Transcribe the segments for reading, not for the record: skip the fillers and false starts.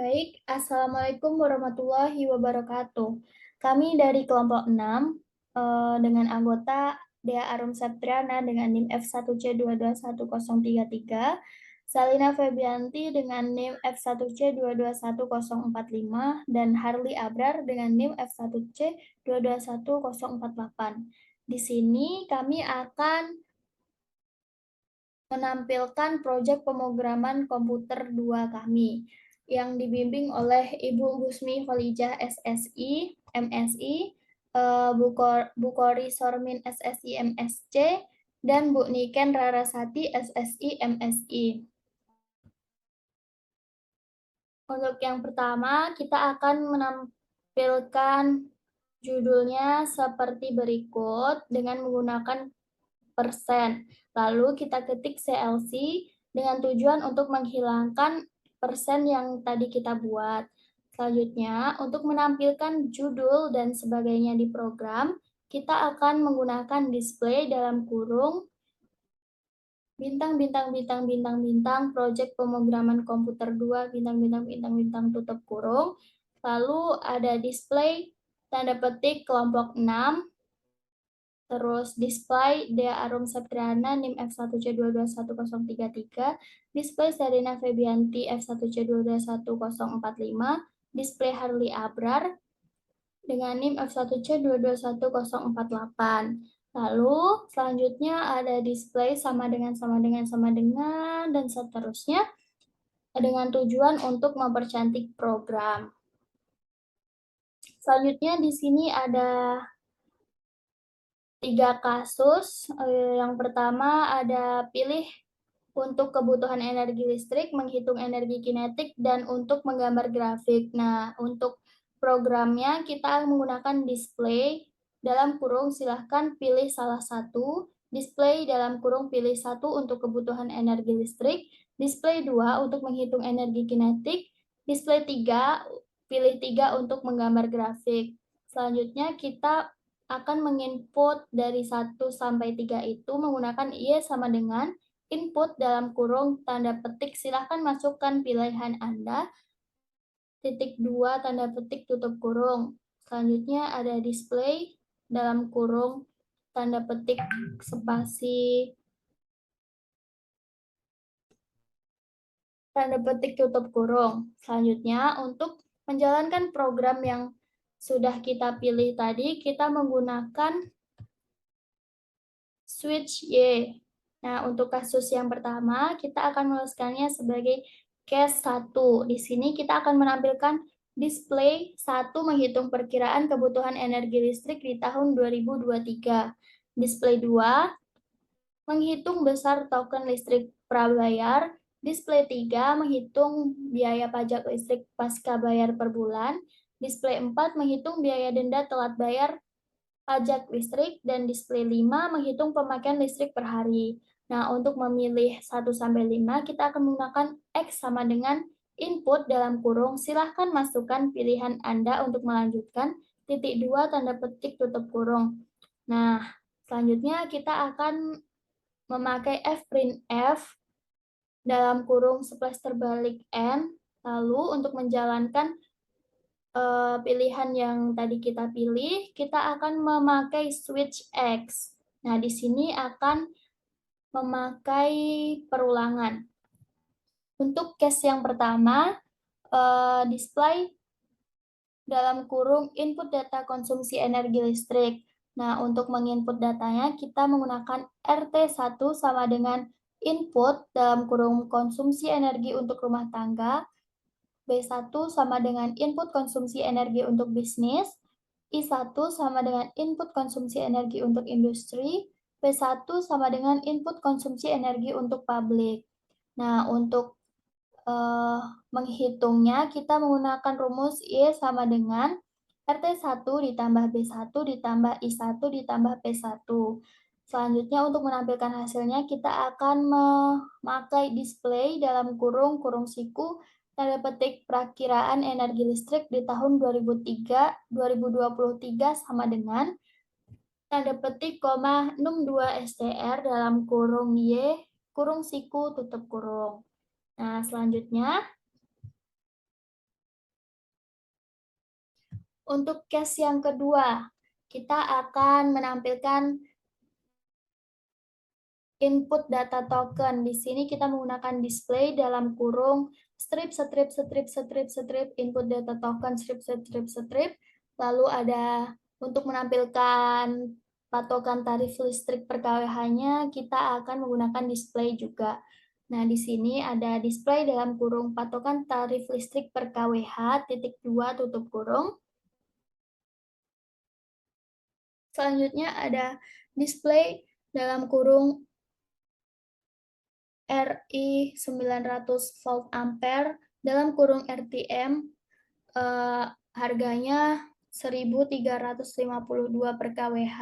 Baik, Assalamualaikum warahmatullahi wabarakatuh. Kami dari kelompok 6 dengan anggota Dea Arum Septriana dengan NIM F1C221033, Salina Febianti dengan NIM F1C221045, dan Harli Abrar dengan NIM F1C221048. Di sini kami akan menampilkan proyek pemrograman komputer 2 kami yang dibimbing oleh Ibu Husmi Kholijah SSI, MSI, Bu Kori Sormin SSI, MSC, dan Bu Niken Rarasati SSI, MSI. Untuk yang pertama, kita akan menampilkan judulnya seperti berikut dengan menggunakan persen. Lalu kita ketik CLC dengan tujuan untuk menghilangkan persen yang tadi kita buat. Selanjutnya, untuk menampilkan judul dan sebagainya di program, kita akan menggunakan display dalam kurung bintang bintang bintang bintang bintang project pemrograman komputer 2 bintang bintang bintang bintang tutup kurung. Lalu ada display tanda petik kelompok 6, terus display Dea Arum Septriana NIM F1C221033, display Sarina Febianti F1C221045, display Harli Abrar dengan NIM F1C221048. Lalu selanjutnya ada display sama dengan, dan seterusnya dengan tujuan untuk mempercantik program. Selanjutnya di sini ada 3 kasus. Yang pertama ada pilih untuk kebutuhan energi listrik, menghitung energi kinetik, dan untuk menggambar grafik. Nah, untuk programnya kita menggunakan display dalam kurung silahkan pilih salah satu, display dalam kurung pilih satu untuk kebutuhan energi listrik, display 2 untuk menghitung energi kinetik, display 3 pilih 3 untuk menggambar grafik. Selanjutnya kita akan menginput dari 1 sampai 3 itu menggunakan Y sama dengan input dalam kurung tanda petik, silahkan masukkan pilihan Anda, titik 2 tanda petik tutup kurung. Selanjutnya ada display dalam kurung tanda petik spasi tanda petik tutup kurung. Selanjutnya untuk menjalankan program yang sudah kita pilih tadi, kita menggunakan switch Y. Nah, untuk kasus yang pertama, kita akan menuliskannya sebagai case 1. Di sini kita akan menampilkan display 1 menghitung perkiraan kebutuhan energi listrik di tahun 2023. Display 2 menghitung besar token listrik prabayar. Display 3 menghitung biaya pajak listrik pasca bayar per bulan. Display 4 menghitung biaya denda telat bayar pajak listrik, dan display 5 menghitung pemakaian listrik per hari. Nah, untuk memilih 1-5, kita akan menggunakan X sama dengan input dalam kurung, silahkan masukkan pilihan Anda untuk melanjutkan, titik 2 tanda petik tutup kurung. Nah, selanjutnya kita akan memakai fprintf dalam kurung splash terbalik N, lalu untuk menjalankan pilihan yang tadi kita pilih, kita akan memakai switch X. Nah, di sini akan memakai perulangan. Untuk case yang pertama, display dalam kurung input data konsumsi energi listrik. Nah, untuk menginput datanya, kita menggunakan RT1 sama dengan input dalam kurung konsumsi energi untuk rumah tangga, B1 sama dengan input konsumsi energi untuk bisnis, I1 sama dengan input konsumsi energi untuk industri, P1 sama dengan input konsumsi energi untuk publik. Nah, untuk menghitungnya, kita menggunakan rumus Y sama dengan RT1 ditambah B1 ditambah I1 ditambah P1. Selanjutnya, untuk menampilkan hasilnya, kita akan memakai display dalam kurung siku tanda petik perakiraan energi listrik di tahun 2023 sama dengan tanda petik, 62 STR dalam kurung Y, kurung siku tutup kurung. Nah, selanjutnya Untuk case yang kedua, kita akan menampilkan input data token. Di sini kita menggunakan display dalam kurung strip, strip, strip, strip, strip, input data token, strip, strip, strip. Lalu ada untuk menampilkan patokan tarif listrik per kWh-nya, kita akan menggunakan display juga. Nah, di sini ada display dalam kurung patokan tarif listrik per kWh, titik 2, tutup kurung. Selanjutnya ada display dalam kurung RI 900 volt ampere dalam kurung RTM, harganya 1.352 per kWh.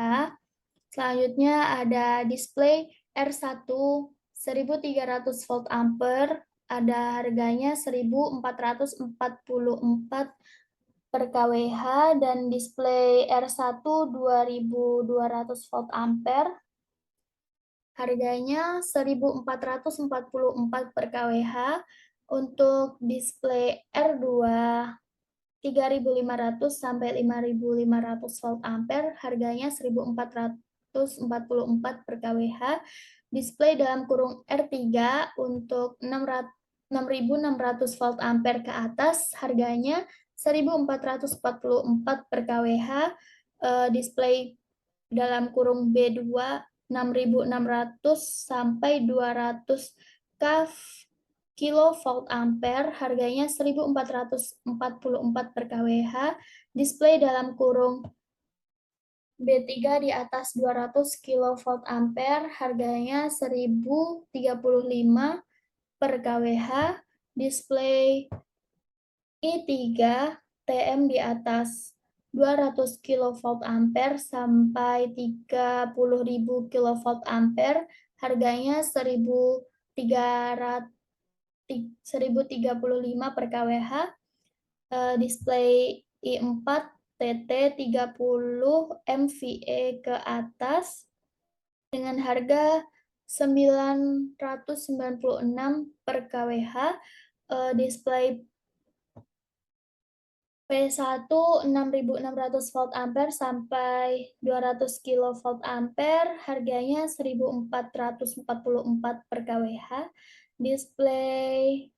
Selanjutnya ada display R1 1.300 volt ampere, ada harganya 1.444 per kWh, dan display R1 2.200 volt ampere, harganya 1.444 per kWh. Untuk display R2 3.500 sampai 5.500 volt ampere, harganya 1.444 per kWh. Display dalam kurung R3 untuk 6.600 volt ampere ke atas, harganya 1.444 per kWh. Display dalam kurung B2 6.600 sampai 200 kilovolt ampere, harganya 1.444 per kWh. Display dalam kurung B3 di atas 200 kilovolt ampere, harganya 1.035 per kWh. Display I3 TM di atas 200 kilovolt ampere sampai 30.000 kilovolt ampere, harganya 1.035 per kWh. Display I4 TT 30 MVA ke atas dengan harga 996 per kWh. Display P1 6.600 volt ampere sampai 200 kilovolt ampere, harganya 1.444 per kWh. Display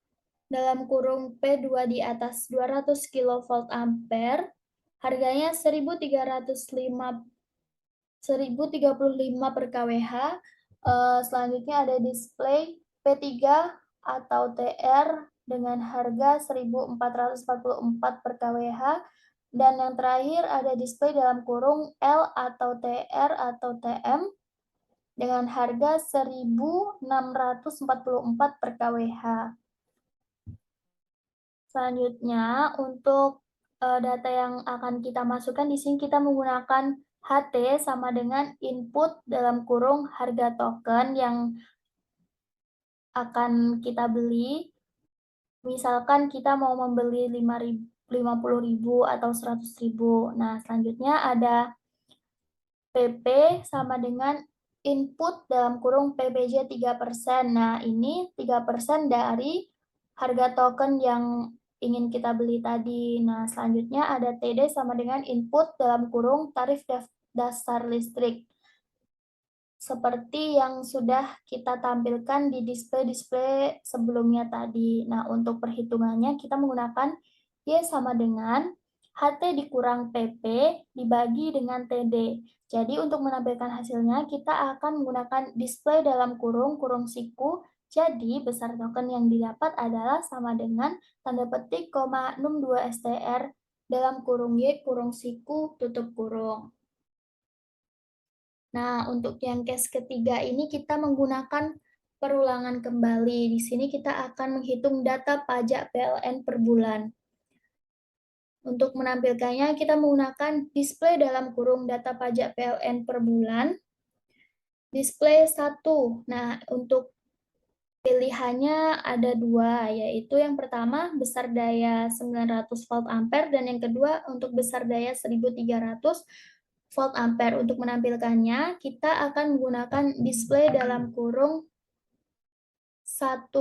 dalam kurung P2 di atas 200 kilovolt ampere, harganya 1.335 per kWh. Selanjutnya ada display P3 atau TR dengan harga 1.444 per kWh. Dan yang terakhir ada display dalam kurung L atau TR atau TM dengan harga 1.644 per kWh. Selanjutnya, untuk data yang akan kita masukkan di sini kita menggunakan HT sama dengan input dalam kurung harga token yang akan kita beli. Misalkan kita mau membeli 50.000 atau 100.000. Nah, selanjutnya ada PP sama dengan input dalam kurung PBJ 3%. Nah, ini 3% dari harga token yang ingin kita beli tadi. Nah, selanjutnya ada TD sama dengan input dalam kurung tarif dasar listrik. Seperti yang sudah kita tampilkan di display-display sebelumnya tadi. Nah, untuk perhitungannya kita menggunakan Y sama dengan HT dikurang PP dibagi dengan TD. Jadi untuk menampilkan hasilnya kita akan menggunakan display dalam kurung siku. Jadi besar token yang didapat adalah sama dengan tanda petik, 62 STR dalam kurung Y kurung siku tutup kurung. Nah, untuk yang case ketiga ini kita menggunakan perulangan kembali. Di sini kita akan menghitung data pajak PLN per bulan. Untuk menampilkannya, kita menggunakan display dalam kurung data pajak PLN per bulan. Display 1. Nah, untuk pilihannya ada dua, yaitu yang pertama besar daya 900 volt ampere dan yang kedua untuk besar daya 1.300 volt ampere. Untuk menampilkannya, kita akan menggunakan display dalam kurung 1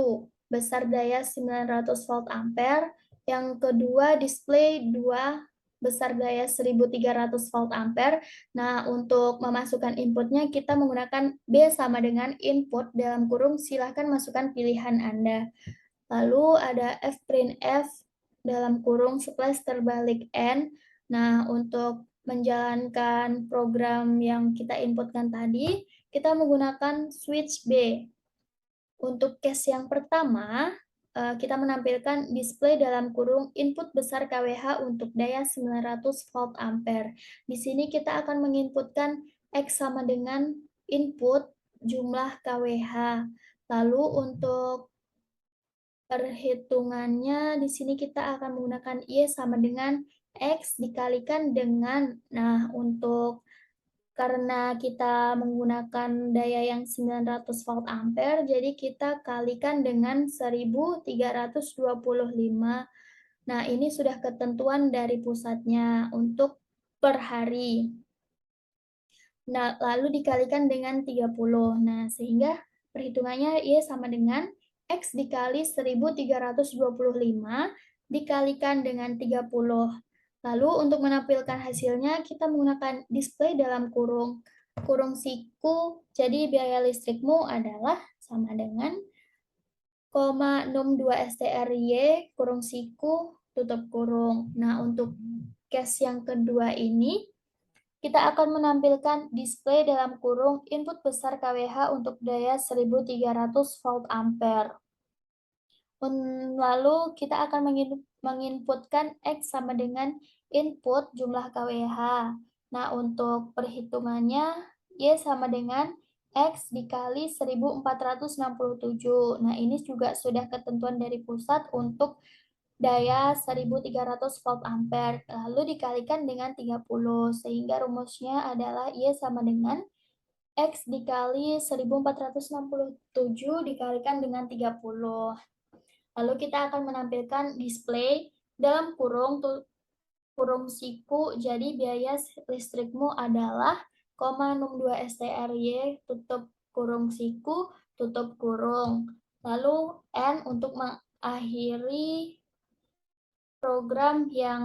besar daya 900 volt ampere, yang kedua display 2 besar daya 1300 volt ampere. Nah, untuk memasukkan inputnya kita menggunakan B sama dengan input dalam kurung silahkan masukkan pilihan Anda. Lalu ada fprintf dalam kurung slash terbalik N. Nah, untuk menjalankan program yang kita inputkan tadi, kita menggunakan switch B. Untuk case yang pertama, kita menampilkan display dalam kurung input besar kWh untuk daya 900 volt ampere. Di sini kita akan menginputkan X sama dengan input jumlah kWh. Lalu untuk perhitungannya di sini kita akan menggunakan Y sama dengan X dikalikan dengan, nah untuk karena kita menggunakan daya yang 900 volt ampere, jadi kita kalikan dengan 1325. Nah, ini sudah ketentuan dari pusatnya untuk per hari. Nah, lalu dikalikan dengan 30. Nah, sehingga perhitungannya Y sama dengan X dikali 1325 dikalikan dengan 30. Lalu untuk menampilkan hasilnya, kita menggunakan display dalam kurung. Kurung siku, jadi biaya listrikmu adalah sama dengan 0,62 STRY kurung siku tutup kurung. Nah, untuk case yang kedua ini, kita akan menampilkan display dalam kurung input besar kWh untuk daya 1300 volt ampere. Lalu kita akan menginputkan X sama dengan input jumlah kWh. Nah, untuk perhitungannya Y sama dengan X dikali 1467. Nah, ini juga sudah ketentuan dari pusat untuk daya 1300 volt ampere, lalu dikalikan dengan 30, sehingga rumusnya adalah Y sama dengan X dikali 1467 dikalikan dengan 30. Lalu kita akan menampilkan display dalam kurung siku, jadi biaya listrikmu adalah 0,62 STRY tutup kurung siku tutup kurung. Lalu N untuk mengakhiri program yang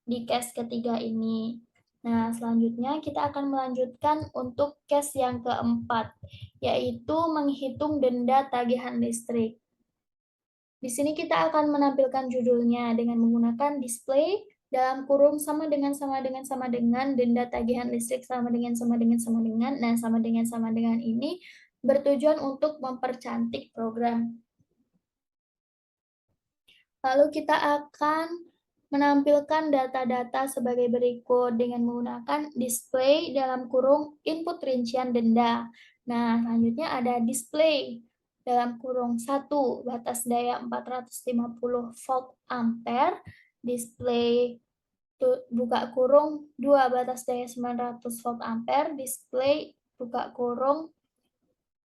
di case ketiga ini. Nah, selanjutnya kita akan melanjutkan untuk case yang keempat, yaitu menghitung denda tagihan listrik. Di sini kita akan menampilkan judulnya dengan menggunakan display dalam kurung sama dengan denda tagihan listrik sama dengan nah sama dengan ini bertujuan untuk mempercantik program. Lalu kita akan menampilkan data-data sebagai berikut dengan menggunakan display dalam kurung input rincian denda. Nah, selanjutnya ada display dalam kurung 1 batas daya 450 volt ampere, display buka kurung 2 batas daya 900 volt ampere, display buka kurung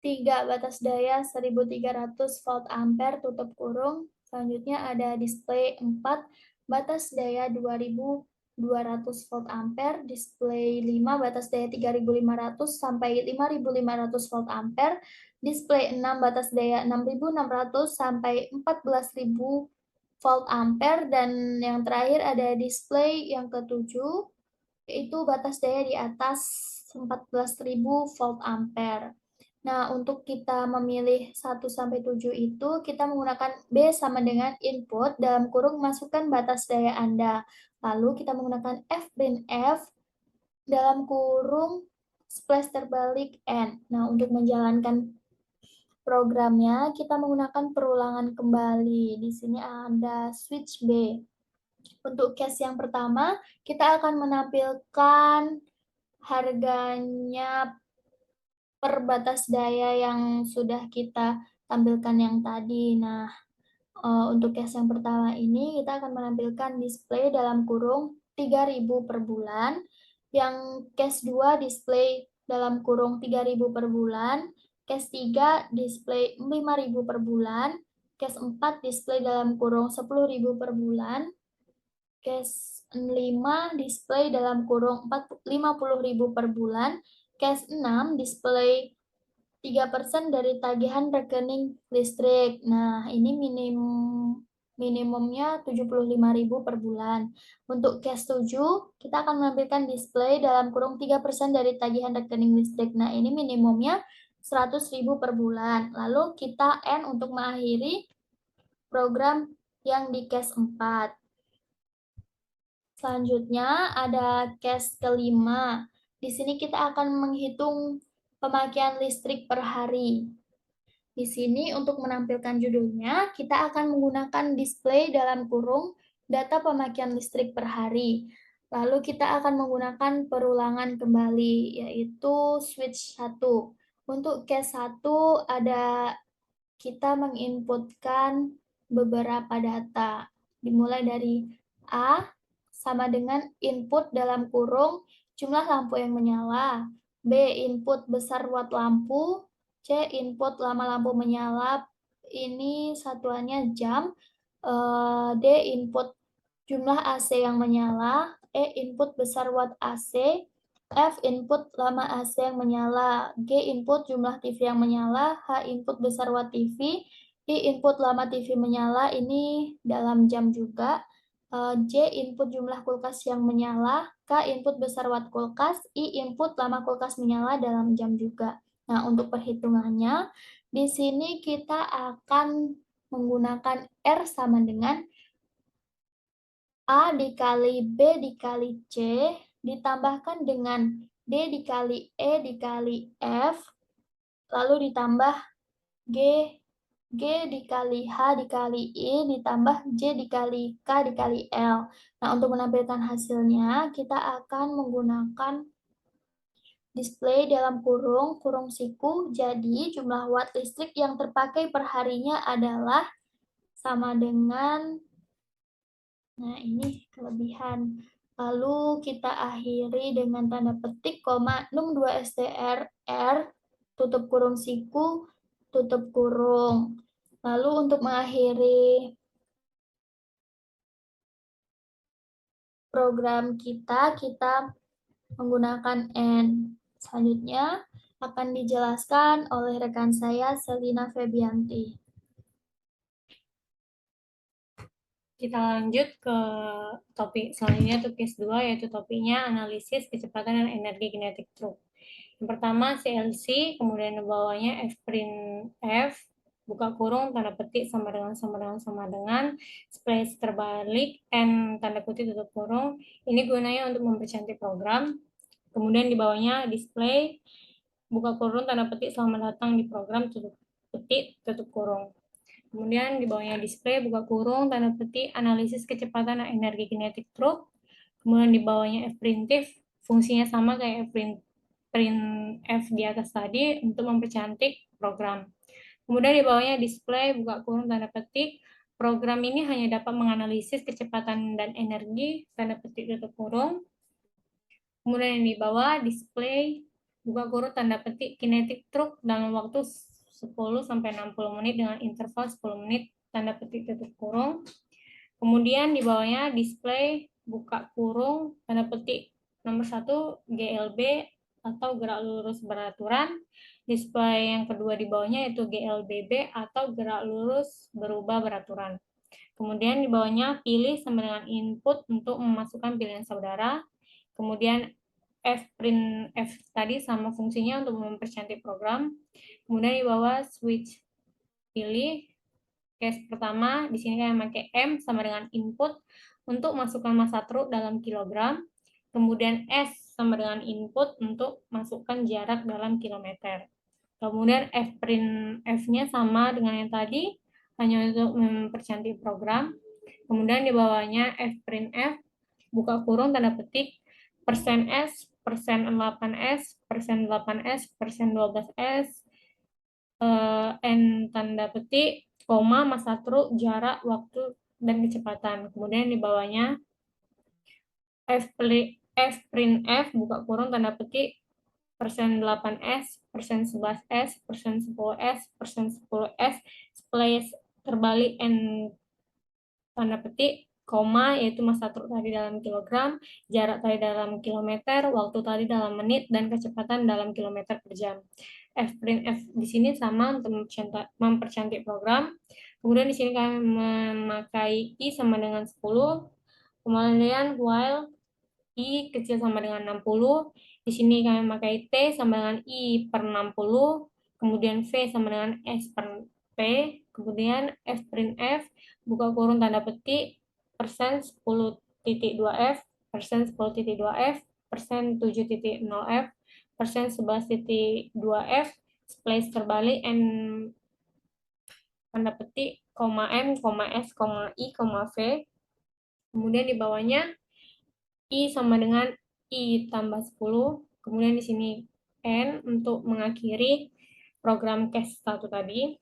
3 batas daya 1300 volt ampere tutup kurung. Selanjutnya ada display 4 batas daya 2200 volt ampere, display 5 batas daya 3500 sampai 5500 volt ampere, display 6 batas daya 6600 sampai 14000 volt ampere, dan yang terakhir ada display yang ketujuh yaitu batas daya di atas 14.000 volt ampere. Nah, untuk kita memilih 1-7 itu, kita menggunakan B sama dengan input, dalam kurung masukkan batas daya Anda. Lalu kita menggunakan fprintf, dalam kurung slash terbalik N. Nah, untuk menjalankan programnya, kita menggunakan perulangan kembali. Di sini ada switch B. Untuk case yang pertama, kita akan menampilkan harganya per batas daya yang sudah kita tampilkan yang tadi. Nah, untuk case yang pertama ini kita akan menampilkan display dalam kurung 3.000 per bulan. Yang case 2 display dalam kurung 3.000 per bulan. Case 3 display 5.000 per bulan. Case 4 display dalam kurung 10.000 per bulan. Case 5 display dalam kurung 50.000 per bulan. Case 6 display 3% dari tagihan rekening listrik. Nah, ini minimumnya 75.000 per bulan. Untuk case 7, kita akan menampilkan display dalam kurung 3% dari tagihan rekening listrik. Nah, ini minimumnya 100.000 per bulan. Lalu kita N untuk mengakhiri program yang di case 4. Selanjutnya ada case kelima. Di sini kita akan menghitung pemakaian listrik per hari. Di sini untuk menampilkan judulnya, kita akan menggunakan display dalam kurung data pemakaian listrik per hari. Lalu kita akan menggunakan perulangan kembali, yaitu switch 1. Untuk case 1 ada kita menginputkan beberapa data. Dimulai dari A sama dengan input dalam kurung jumlah lampu yang menyala, B input besar watt lampu, C input lama lampu menyala, ini satuannya jam, D input jumlah AC yang menyala, E input besar watt AC, F input lama AC yang menyala, G input jumlah TV yang menyala, H input besar watt TV, I input lama TV menyala, ini dalam jam juga, J input jumlah kulkas yang menyala, K input besar watt kulkas, I input lama kulkas menyala dalam jam juga. Nah, untuk perhitungannya, di sini kita akan menggunakan R sama dengan A dikali B dikali C, ditambahkan dengan D dikali E dikali F, lalu ditambah G, G dikali H dikali I, ditambah J dikali K dikali L. Nah, untuk menampilkan hasilnya, kita akan menggunakan display dalam kurung siku, jadi jumlah watt listrik yang terpakai per harinya adalah sama dengan, nah ini kelebihan. Lalu kita akhiri dengan tanda petik, koma, num 2 str, R, tutup kurung siku, tutup kurung. Lalu untuk mengakhiri program kita menggunakan N. Selanjutnya akan dijelaskan oleh rekan saya, Selina Febianti. Kita lanjut ke topik selanjutnya, case 2, yaitu topiknya analisis kecepatan dan energi kinetik truk. Yang pertama CLC, kemudian di bawahnya F', buka kurung, tanda petik sama dengan, space terbalik, N tanda kutip tutup kurung. Ini gunanya untuk mempercantik program. Kemudian di bawahnya display, buka kurung, tanda petik selamat datang di program, tutup petik, tutup kurung. Kemudian di bawahnya display, buka kurung, tanda petik, analisis kecepatan dan energi kinetik truk. Kemudian di bawahnya Fprintf, fungsinya sama kayak F di atas tadi untuk mempercantik program. Kemudian di bawahnya display, buka kurung, tanda petik, program ini hanya dapat menganalisis kecepatan dan energi, tanda petik, tutup kurung. Kemudian yang di bawah display, buka kurung, tanda petik, kinetik truk dalam waktu 10-60 menit dengan interval 10 menit, tanda petik, tutup kurung. Kemudian di bawahnya display, buka kurung, tanda petik, nomor 1 GLB atau gerak lurus beraturan. Display yang kedua di bawahnya yaitu GLBB atau gerak lurus berubah beraturan. Kemudian di bawahnya pilih sama dengan input untuk memasukkan pilihan saudara. Kemudian Fprintf tadi sama fungsinya untuk mempercantik program. Kemudian di bawah switch pilih case pertama, di sini saya pakai M sama dengan input untuk masukkan massa truk dalam kilogram. Kemudian S sama dengan input untuk masukkan jarak dalam kilometer. Kemudian Fprintf-nya sama dengan yang tadi, hanya untuk mempercantik program. Kemudian di bawahnya Fprintf, buka kurung, tanda petik, persen %S, persen %8S, persen %8S, persen %12S, N tanda petik, koma, massa truk, jarak, waktu, dan kecepatan. Kemudian di bawahnya Fprintf, buka kurung, tanda petik, persen %8S, persen %11S, persen %10S, persen %10S, space terbalik N tanda petik, koma, yaitu massa truk tadi dalam kilogram, jarak tadi dalam kilometer, waktu tadi dalam menit, dan kecepatan dalam kilometer per jam. Fprintf di sini sama untuk mempercantik program. Kemudian di sini kami memakai I sama dengan 10. Kemudian while I kecil sama dengan 60. Di sini kami memakai T sama dengan I per 60. Kemudian V sama dengan S per P. Kemudian F print F, buka kurung tanda petik, persen 10,2 F, persen 10,2 F, persen 7,0 F, persen 11,2 F, splice terbalik, N tanda petik, koma M, koma S, koma I, koma V. Kemudian di bawahnya I sama dengan I tambah 10. Kemudian di sini N untuk mengakhiri program case 1 tadi.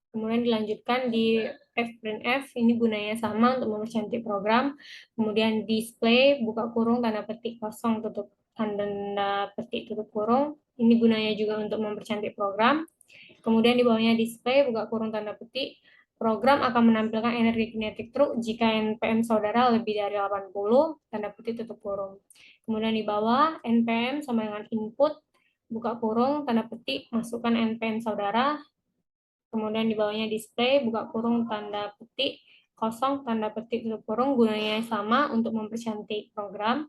Kemudian dilanjutkan di F print F, ini gunanya sama untuk mempercantik program. Kemudian display, buka kurung, tanda petik kosong, tutup tanda petik, tutup kurung. Ini gunanya juga untuk mempercantik program. Kemudian di bawahnya display, buka kurung, tanda petik, program akan menampilkan energi kinetik truk jika NPM saudara lebih dari 80, tanda petik, tutup kurung. Kemudian di bawah, NPM sama dengan input, buka kurung, tanda petik, masukkan NPM saudara. Kemudian di bawahnya display, buka kurung, tanda petik, kosong, tanda petik, tutup kurung, gunanya sama untuk mempercantik program.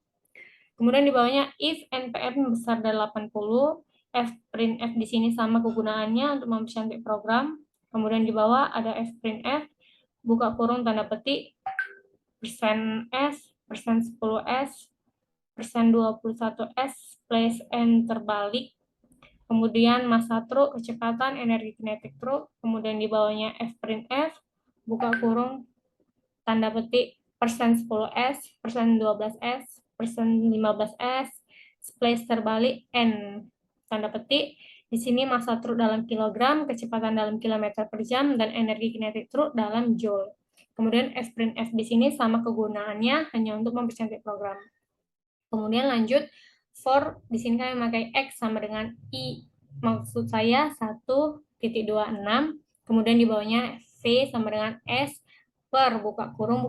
Kemudian di bawahnya if NPM besar dari 80, F print F di sini sama kegunaannya untuk mempercantik program. Kemudian di bawah ada F print F, buka kurung, tanda petik, persen S, persen 10S, persen 21S, place N terbalik. Kemudian massa truk, kecepatan, energi kinetik truk. Kemudian di bawahnya F print F, buka kurung, tanda petik, persen 10S, persen 12S, persen 15S, splice terbalik, N. Tanda petik, di sini massa truk dalam kilogram, kecepatan dalam kilometer per jam, dan energi kinetik truk dalam joule. Kemudian F print F di sini sama kegunaannya hanya untuk mempercantik program. Kemudian lanjut, for di sini kami memakai X sama dengan I. Maksud saya 1,26. Kemudian di bawahnya V sama dengan S per buka kurung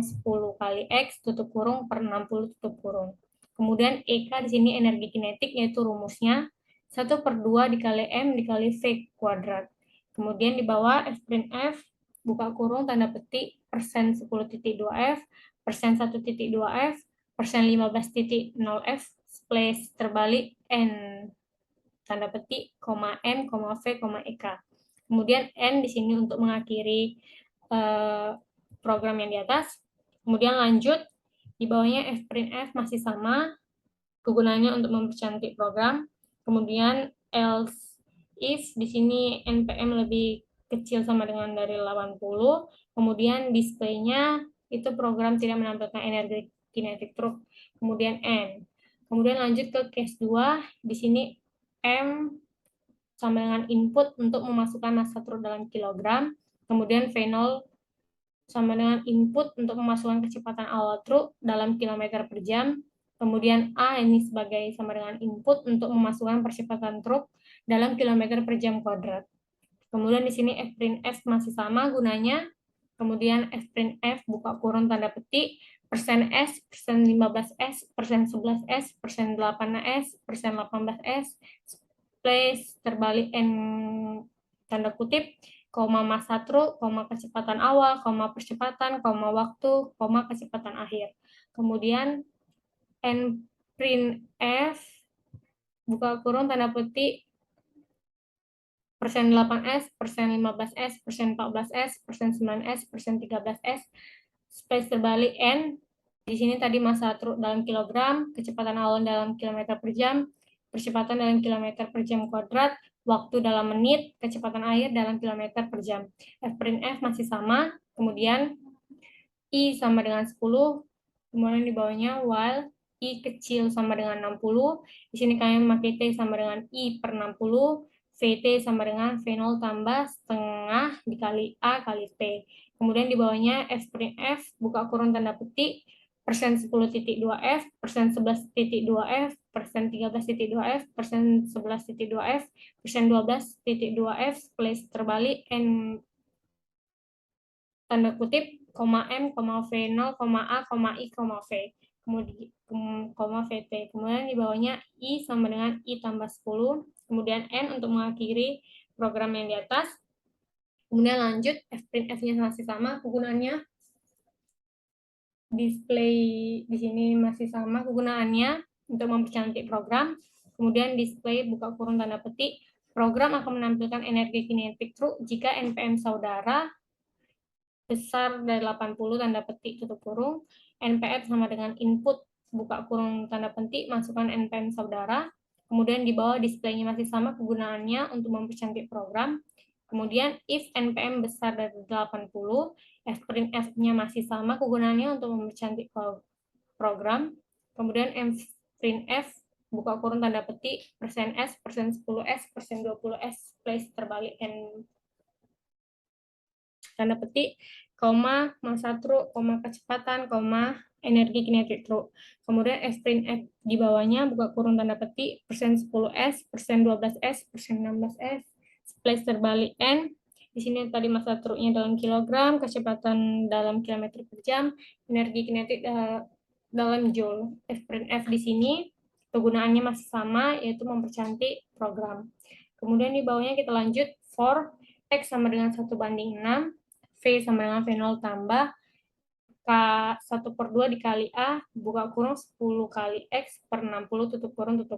10 kali X tutup kurung per 60 tutup kurung. Kemudian EK di sini energi kinetik yaitu rumusnya 1/2 dikali M dikali V kuadrat. Kemudian di bawah F print F buka kurung tanda petik persen 10,2 F persen 1,2 F persen 15,0 F splice terbalik N tanda petik koma M koma V koma EK. Kemudian N di sini untuk mengakhiri program yang di atas. Kemudian lanjut, di bawahnya F print F masih sama, kegunaannya untuk mempercantik program. Kemudian else if di sini NPM lebih kecil sama dengan dari 80, kemudian display-nya itu program tidak menampilkan energi kinetik truk. Kemudian N. Kemudian lanjut ke case 2, di sini M sama dengan input untuk memasukkan massa truk dalam kilogram. Kemudian V0 sama dengan input untuk memasukkan kecepatan awal truk dalam kilometer per jam. Kemudian A ini sebagai sama dengan input untuk memasukkan percepatan truk dalam kilometer per jam kuadrat. Kemudian di sini F print F masih sama gunanya. Kemudian F print F buka kurung tanda petik persen S, persen 15S, persen 11S, persen 8S, persen 18S, place terbalik N tanda kutip, koma massa truk, koma kecepatan awal, koma percepatan, koma waktu, koma kecepatan akhir. Kemudian N print F buka kurung tanda petik persen 8S, persen 15S, persen 14S, persen 9S, persen 13S, space terbalik N. Di sini tadi massa truk dalam kilogram, kecepatan awal dalam kilometer per jam, percepatan dalam kilometer per jam kuadrat, waktu dalam menit, kecepatan air dalam kilometer per jam. F print F masih sama, kemudian I sama dengan 10, kemudian di bawahnya while I kecil sama dengan 60, di sini kami memakai T sama dengan I per 60, VT sama dengan V0 tambah setengah dikali A kali T. Kemudian di bawahnya F print F, buka kurung tanda petik, persen 10,2 F, persen 11,2 F, persen 13,2 F, persen 11,2 F, persen 12,2 F, place terbalik, N tanda kutip, koma M, koma V0, koma A, koma I, koma V. Kemudian koma VT. Kemudian di bawahnya I sama dengan I tambah 10. Kemudian N untuk mengakhiri program yang di atas. Kemudian lanjut, fprintf-nya masih sama, kegunaannya display di sini masih sama kegunaannya untuk mempercantik program. Kemudian display buka kurung tanda petik, program akan menampilkan energi kinetik truk jika NPM saudara besar dari 80 tanda petik tutup kurung, NPF sama dengan input buka kurung tanda petik, masukkan NPM saudara, kemudian di bawah displaynya masih sama kegunaannya untuk mempercantik program, kemudian if NPM besar dari 80, fprintf-nya masih sama kegunaannya untuk mempercantik program, kemudian fprintf buka kurung tanda petik persen %s, persen %10s, persen %20s, place terbalik tanda petik, koma, massa truk, koma kecepatan, koma energi kinetik truk. Kemudian fprintf di bawahnya buka kurung tanda petik persen %10s, persen %12s, persen %16s, place terbalik n. Di sini tadi massa truknya dalam kilogram, kecepatan dalam kilometer per jam, energi kinetik dalam joule. Fprintf di sini kegunaannya masih sama, yaitu mempercantik program. Kemudian di bawahnya kita lanjut for X sama dengan 1/6, V sama dengan V0 tambah K1 per 2 dikali A, buka kurung 10 kali X per 60 tutup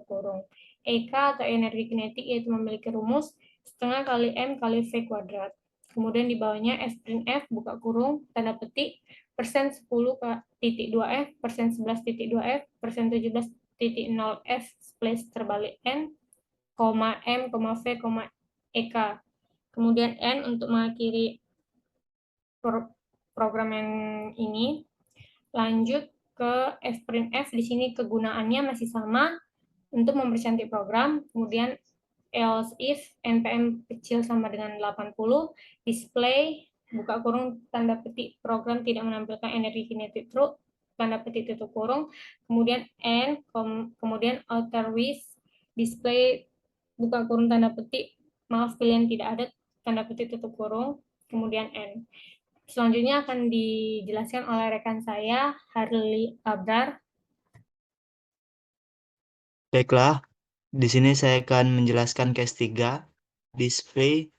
kurung. EK atau energi kinetik yaitu memiliki rumus setengah kali M kali V kuadrat. Kemudian di bawahnya fprintf buka kurung tanda petik persen 10,2F, persen 11,2F, persen 17,0F, place terbalik N, M, V, EK. Kemudian N untuk mengakhiri program yang ini. Lanjut ke fprintf, di sini kegunaannya masih sama untuk mempercantik program. Kemudian else if npm kecil sama dengan 80, display buka kurung tanda petik program tidak menampilkan energi kinetik truk tanda petik tutup kurung, kemudian n, kemudian otherwise display buka kurung tanda petik maaf pilihan tidak ada tanda petik tutup kurung, kemudian n. Selanjutnya akan dijelaskan oleh rekan saya, Harli Abrar. Baiklah, di sini saya akan menjelaskan case 3, display,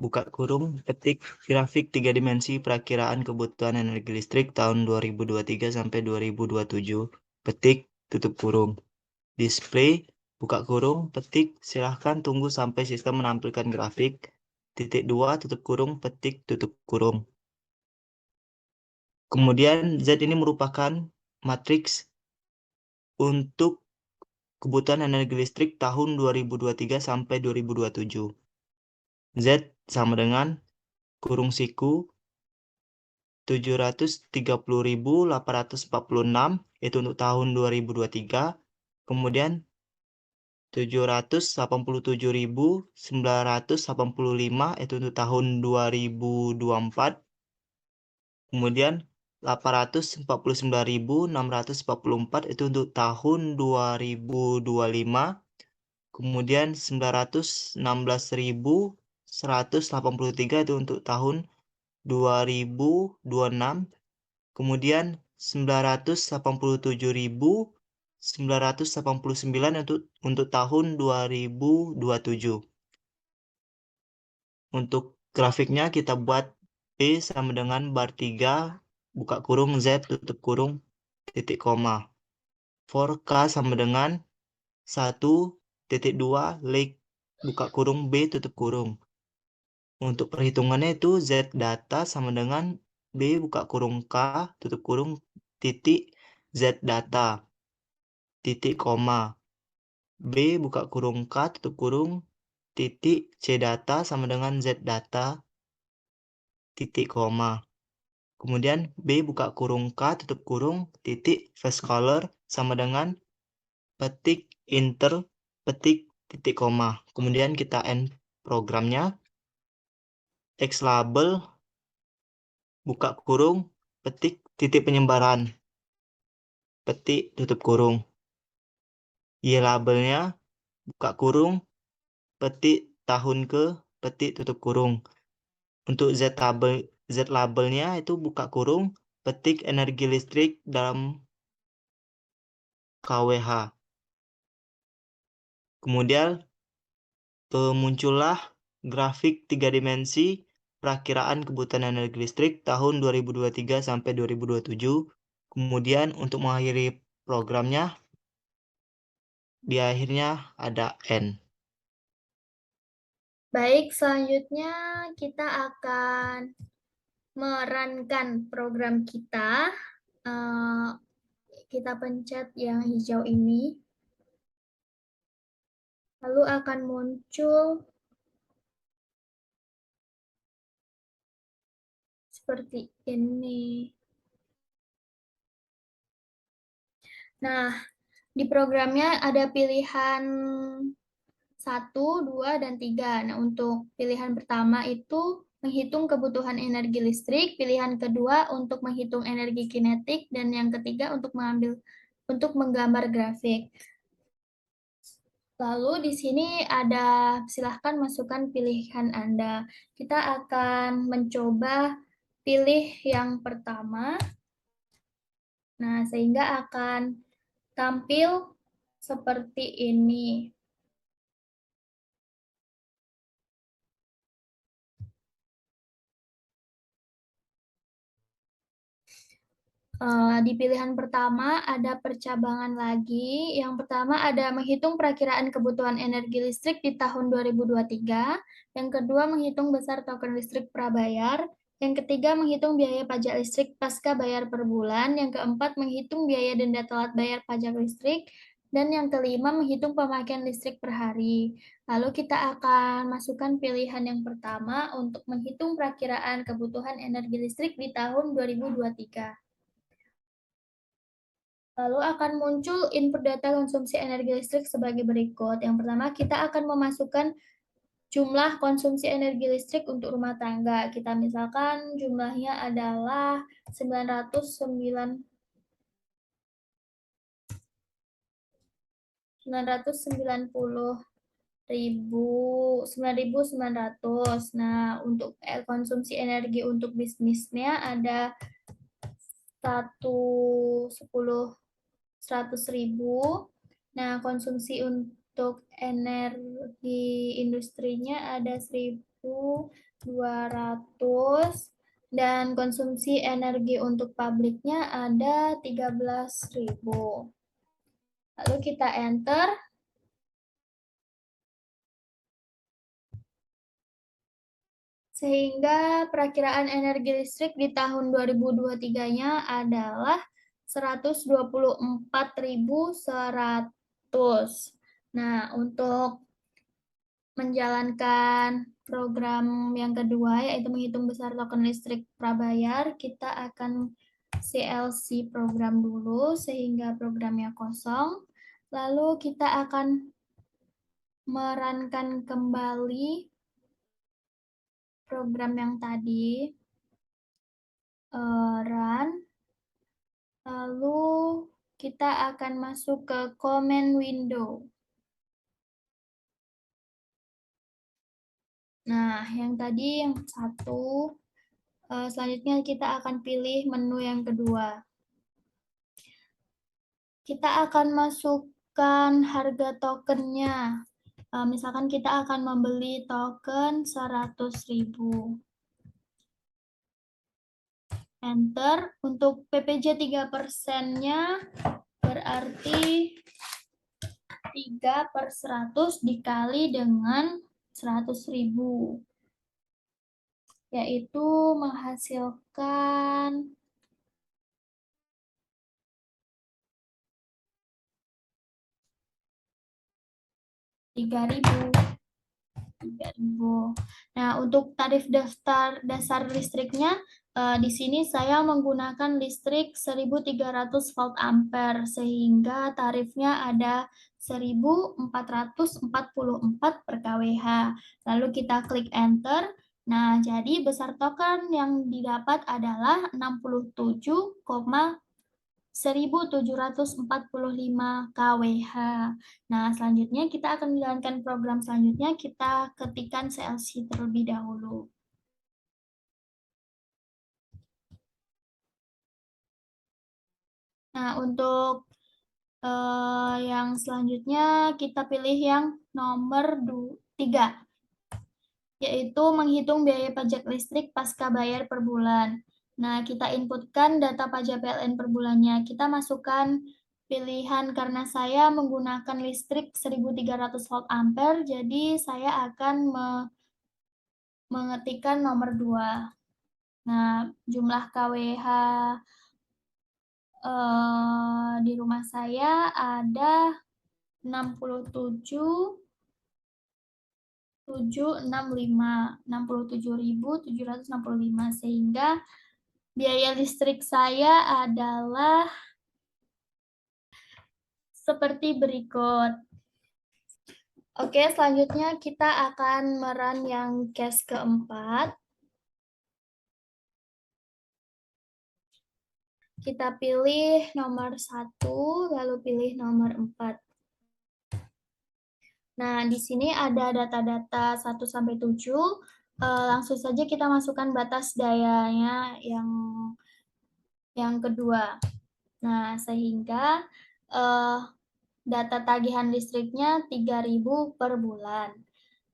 buka kurung, petik, grafik 3 dimensi perakiraan kebutuhan energi listrik tahun 2023 sampai 2027, petik, tutup kurung. Display, buka kurung, petik, silahkan tunggu sampai sistem menampilkan grafik, titik 2, tutup kurung, petik, tutup kurung. Kemudian Z ini merupakan matriks untuk kebutuhan energi listrik tahun 2023 sampai 2027. Z sama dengan kurung siku 730.846 itu untuk tahun 2023. Kemudian 787.985 itu untuk tahun 2024. Kemudian 849.644 itu untuk tahun 2025. Kemudian 916.183 itu untuk tahun 2026. Kemudian 987.989 untuk tahun 2027. Untuk grafiknya kita buat P sama dengan bar 3 buka kurung Z tutup kurung titik koma. For K sama dengan 1,2 leg buka kurung B tutup kurung. Untuk perhitungannya itu Z data sama dengan B buka kurung K tutup kurung titik Z data titik koma. B buka kurung K tutup kurung titik C data sama dengan Z data titik koma. Kemudian B buka kurung K tutup kurung titik first color sama dengan petik inter petik titik koma. Kemudian kita end programnya. X label buka kurung petik titik penyebaran petik tutup kurung. Y labelnya buka kurung petik tahun ke petik tutup kurung. Untuk Z labelnya itu buka kurung petik energi listrik dalam kWh. Kemudian muncullah grafik 3 dimensi perakiraan kebutuhan energi listrik tahun 2023 sampai 2027. Kemudian untuk mengakhiri programnya, di akhirnya ada N. Baik, selanjutnya kita akan merankan program kita. Kita pencet yang hijau ini. Lalu akan muncul seperti ini. Nah, di programnya ada pilihan 1, 2, dan 3. Nah, untuk pilihan pertama itu menghitung kebutuhan energi listrik, pilihan kedua untuk menghitung energi kinetik, dan yang ketiga untuk menggambar grafik. Lalu di sini ada, silahkan masukkan pilihan Anda. Kita akan mencoba pilih yang pertama. Nah, sehingga akan tampil seperti ini. Di pilihan pertama ada percabangan lagi. Yang pertama ada menghitung perakiraan kebutuhan energi listrik di tahun 2023. Yang kedua menghitung besar token listrik prabayar. Yang ketiga menghitung biaya pajak listrik pasca bayar per bulan. Yang keempat menghitung biaya denda telat bayar pajak listrik. Dan yang kelima menghitung pemakaian listrik per hari. Lalu kita akan masukkan pilihan yang pertama untuk menghitung perakiraan kebutuhan energi listrik di tahun 2023. Lalu akan muncul input data konsumsi energi listrik sebagai berikut. Yang pertama, kita akan memasukkan jumlah konsumsi energi listrik untuk rumah tangga. Kita misalkan jumlahnya adalah 990 9.900. Nah, untuk konsumsi energi untuk bisnisnya ada 100.000. Nah, konsumsi untuk energi industrinya ada 1.200 dan konsumsi energi untuk pabriknya ada 13.000. Lalu kita enter. Sehingga perakiraan energi listrik di tahun 2023-nya adalah 124.100. Nah, untuk menjalankan program yang kedua, yaitu menghitung besar token listrik prabayar, kita akan CLC program dulu, sehingga programnya kosong. Lalu kita akan merankan kembali program yang tadi, run, lalu kita akan masuk ke command window. Nah, yang tadi yang satu, selanjutnya kita akan pilih menu yang kedua. Kita akan masukkan harga tokennya. Misalkan kita akan membeli token 100.000. Enter. Untuk PPJ 3%-nya berarti 3/100 dikali dengan 100.000. Yaitu menghasilkan 3.000. Nah, untuk tarif dasar listriknya, di sini saya menggunakan listrik 1.300 volt ampere, sehingga tarifnya ada 1.444 per kWh. Lalu kita klik enter. Nah, jadi besar token yang didapat adalah 67,1745 kWh. Nah, selanjutnya kita akan menjalankan program selanjutnya, kita ketikkan CLC terlebih dahulu. Nah, untuk yang selanjutnya kita pilih yang nomor 3, yaitu menghitung biaya pajak listrik pasca bayar per bulan. Nah, kita inputkan data pajak PLN per bulannya. Kita masukkan pilihan karena saya menggunakan listrik 1300 volt ampere, jadi saya akan mengetikkan nomor 2. Nah, jumlah KWH di rumah saya ada 67.765, sehingga biaya listrik saya adalah seperti berikut. Oke, selanjutnya kita akan merun yang case keempat. Kita pilih nomor 1, lalu pilih nomor 4. Nah, di sini ada data-data 1-7. Langsung saja kita masukkan batas dayanya yang kedua. Nah, sehingga data tagihan listriknya 3.000 per bulan.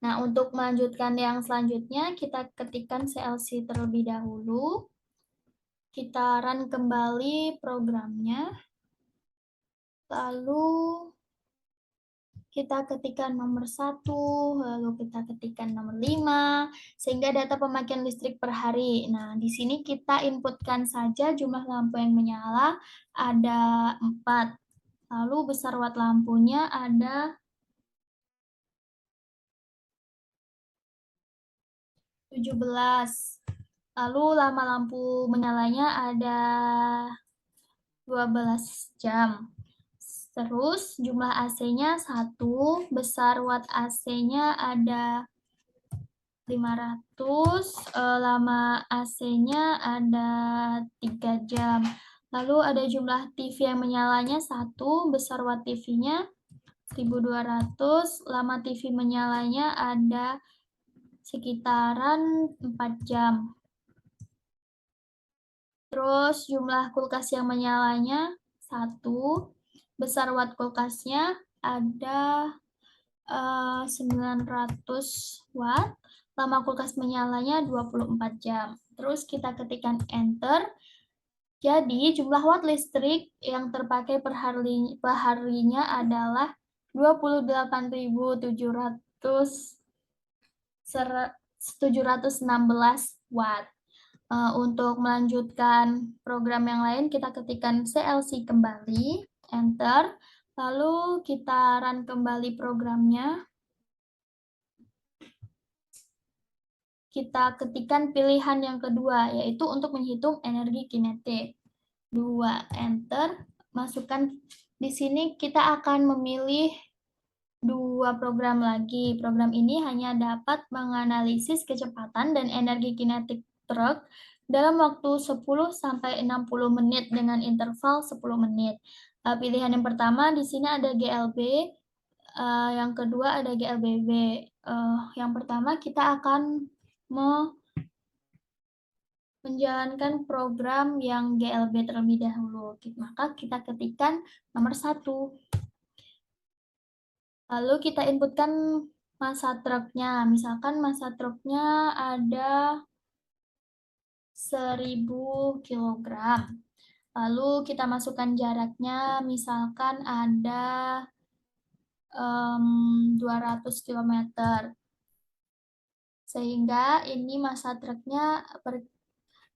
Nah, untuk melanjutkan yang selanjutnya, kita ketikkan CLC terlebih dahulu. Kita run kembali programnya. Lalu kita ketikkan nomor 1, lalu kita ketikkan nomor 5, sehingga data pemakaian listrik per hari. Nah, di sini kita inputkan saja jumlah lampu yang menyala, ada 4. Lalu besar watt lampunya ada 17. Lalu lama lampu menyalanya ada 12 jam. Terus jumlah AC-nya 1, besar watt AC-nya ada 500, lama AC-nya ada 3 jam. Lalu ada jumlah TV yang menyalanya 1, besar watt TV-nya 1200, lama TV menyalanya ada sekitaran 4 jam. Terus jumlah kulkas yang menyalanya 1, besar watt kulkasnya ada 900 watt, lama kulkas menyalanya 24 jam. Terus kita ketikkan enter. Jadi jumlah watt listrik yang terpakai per harinya adalah 28.716 watt. Untuk melanjutkan program yang lain, kita ketikkan CLC kembali, enter, lalu kita run kembali programnya. Kita ketikkan pilihan yang kedua, yaitu untuk menghitung energi kinetik. 2, enter, masukkan. Di sini kita akan memilih 2 program lagi. Program ini hanya dapat menganalisis kecepatan dan energi kinetik truk dalam waktu 10-60 menit dengan interval 10 menit. Pilihan yang pertama di sini ada GLB, yang kedua ada GLBB. Yang pertama kita akan menjalankan program yang GLB terlebih dahulu. Maka kita ketikkan nomor 1. Lalu kita inputkan massa truknya. Misalkan massa truknya ada 1000 kg. Lalu kita masukkan jaraknya, misalkan ada 200 km. Sehingga ini massa truknya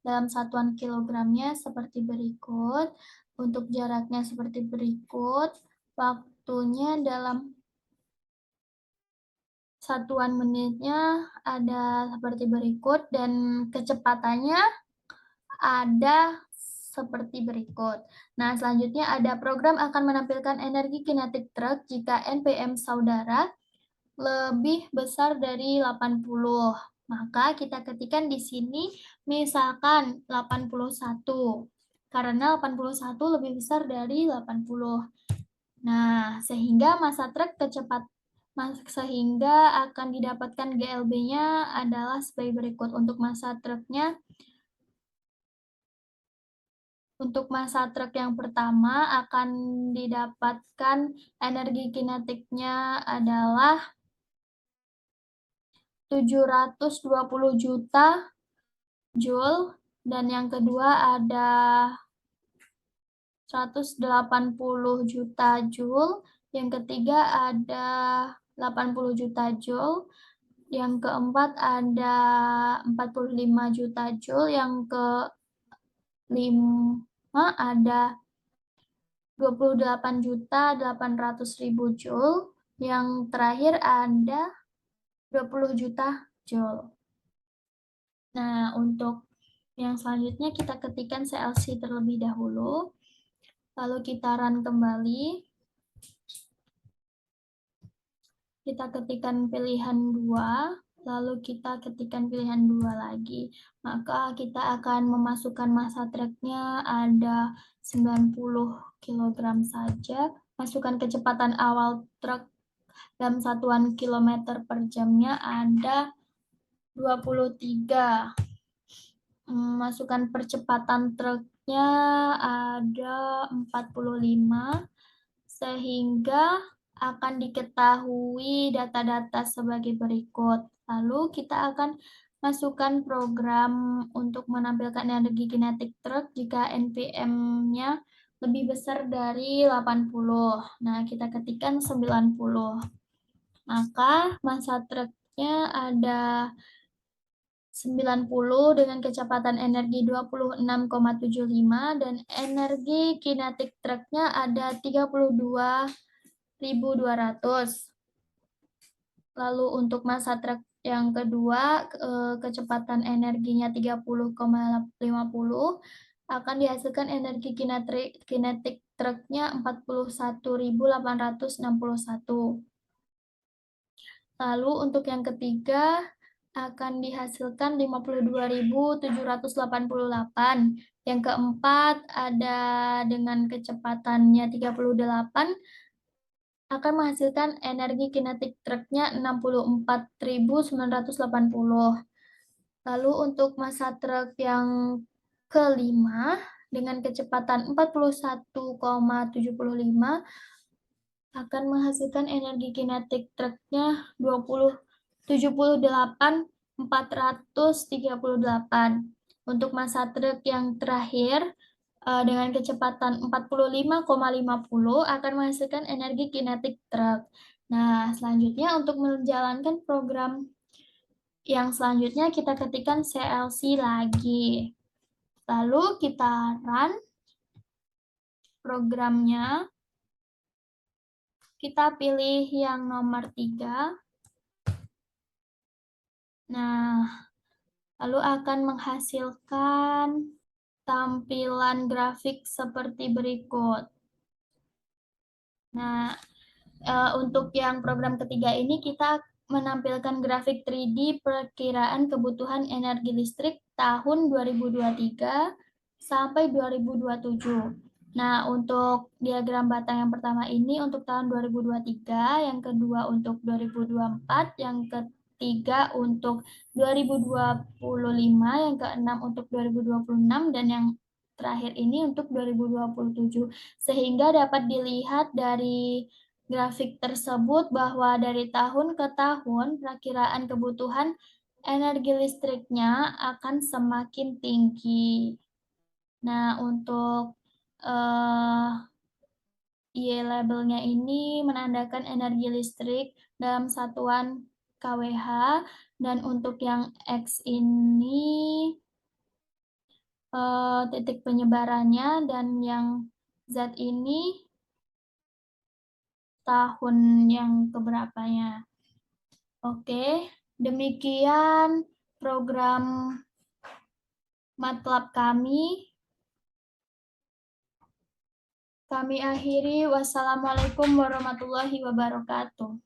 dalam satuan kilogramnya seperti berikut. Untuk jaraknya seperti berikut. Waktunya dalam satuan menitnya ada seperti berikut, dan kecepatannya ada seperti berikut. Nah, selanjutnya ada program akan menampilkan energi kinetik truk jika NPM saudara lebih besar dari 80. Maka kita ketikkan di sini misalkan 81. Karena 81 lebih besar dari 80. Nah, sehingga massa truk sehingga akan didapatkan GLB-nya adalah sebagai berikut. Untuk massa truknya, untuk massa truk yang pertama akan didapatkan energi kinetiknya adalah 720 juta Joule, dan yang kedua ada 180 juta Joule, yang ketiga ada 80 juta Joule, yang keempat ada 45 juta Joule, yang kelima ada 28.800.000 Joule, yang terakhir ada 20 juta Joule. Nah, untuk yang selanjutnya kita ketikkan CLC terlebih dahulu, lalu kita run kembali. Kita ketikkan pilihan 2, lalu kita ketikkan pilihan 2 lagi. Maka kita akan memasukkan massa truknya ada 90 kg saja. Masukkan kecepatan awal truk dalam satuan kilometer per jamnya ada 23. Masukkan percepatan truknya ada 45, sehingga akan diketahui data-data sebagai berikut. Lalu kita akan masukkan program untuk menampilkan energi kinetik truk jika NPM-nya lebih besar dari 80. Nah, kita ketikkan 90. Maka massa truknya ada 90 dengan kecepatan energi 26,75 dan energi kinetik truknya ada 32.200. Lalu untuk massa truk yang kedua, kecepatan energinya 30,50, akan dihasilkan energi kinetik truknya 41.861. Lalu untuk yang ketiga akan dihasilkan 52.788. Yang keempat ada dengan kecepatannya 38 akan menghasilkan energi kinetik truknya 64.980. Lalu untuk massa truk yang kelima dengan kecepatan 41,75 akan menghasilkan energi kinetik truknya 78.438. Untuk massa truk yang terakhir dengan kecepatan 45,50 akan menghasilkan energi kinetik truk. Nah, selanjutnya untuk menjalankan program yang selanjutnya kita ketikkan CLC lagi. Lalu kita run programnya. Kita pilih yang nomor 3. Nah, lalu akan menghasilkan tampilan grafik seperti berikut. Nah, untuk yang program ketiga ini kita menampilkan grafik 3D perkiraan kebutuhan energi listrik tahun 2023 sampai 2027. Nah, untuk diagram batang yang pertama ini untuk tahun 2023, yang kedua untuk 2024, yang ketiga untuk 2025, yang keenam untuk 2026, dan yang terakhir ini untuk 2027. Sehingga dapat dilihat dari grafik tersebut bahwa dari tahun ke tahun perakiraan kebutuhan energi listriknya akan semakin tinggi. Nah, untuk Y labelnya ini menandakan energi listrik dalam satuan kWh, dan untuk yang X ini titik penyebarannya, dan yang Z ini tahun yang keberapanya. Oke, demikian program MATLAB kami. Kami akhiri. Wassalamualaikum warahmatullahi wabarakatuh.